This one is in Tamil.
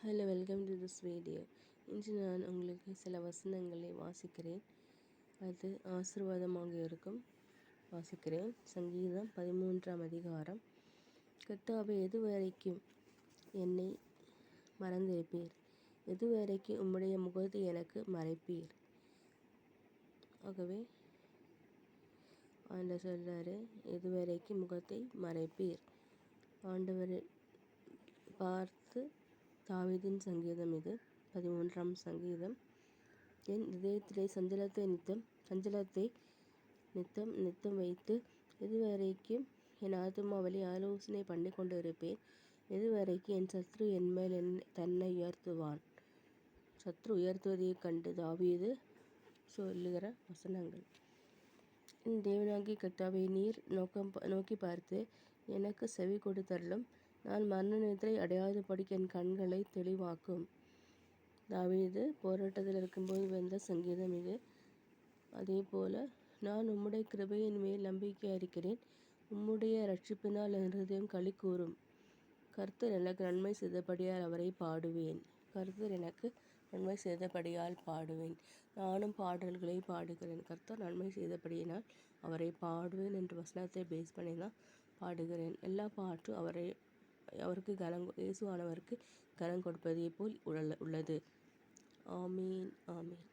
Hello, welcome to this video. இன்று நான் உங்களுக்கு சில வசனங்களை வாசிக்கிறேன். அது ஆசீர்வாதமாக இருக்கும். வாசிக்கிறேன். சங்கீதம் 13ஆம் அதிகாரம். கர்த்தாவே, எதுவரைக்கும் என்னை மறந்திருப்பீர்? எதுவரைக்கும் உம்முடைய முகத்தை எனக்கு மறைப்பீர்? ஆகவே ஆண்டவர் சொல்றாரு, எதுவரைக்கும் முகத்தை மறைப்பீர்? ஆண்டவரை பார்த்து தாவீதின் சங்கீதம் இது, 13ஆம் சங்கீதம். என் இதயத்திலே சஞ்சலத்தை நித்தம் வைத்து, எதுவரைக்கும் என் ஆத்துமாவிலே ஆலோசனை பண்ணி கொண்டு இருப்பேன்? எதுவரைக்கும் என் சத்ரு என்மேல் தன்னை உயர்த்துவான்? சத்ரு உயர்த்துவதைக் கண்டு தாவீது சொல்லுகிற வசனங்கள். என் தேவனாகிய கர்த்தாவை, நீர் நோக்கி பார்த்து எனக்கு செவி கொடுத்தருளும். நான் மரண நித்திரை அடையாதபடிக்கு என் கண்களை தெளிவாக்கும். தாவீது போராட்டத்தில் இருக்கும்போது வந்த சங்கீதம் இது. அதே போல், நான் உம்முடைய கிருபையின் மேல் நம்பிக்கையாக இருக்கிறேன். உம்முடைய ரட்சிப்பினால் என் இருதயம் களி கூறும். கர்த்தர் எனக்கு நன்மை செய்தபடியால் அவரை பாடுவேன். கர்த்தர் எனக்கு நன்மை செய்தபடியால் பாடுவேன். நானும் பாடல்களை பாடுகிறேன். கர்த்தர் நன்மை செய்தபடியினால் அவரை பாடுவேன் என்ற வசனத்தை பேஸ் பண்ணி தான் பாடுகிறேன். எல்லா பாட்டும் அவருக்கு இயேசுவானவருக்கு கனம் கொடுப்பதே போல் உள்ளது. ஆமீன், ஆமீன்.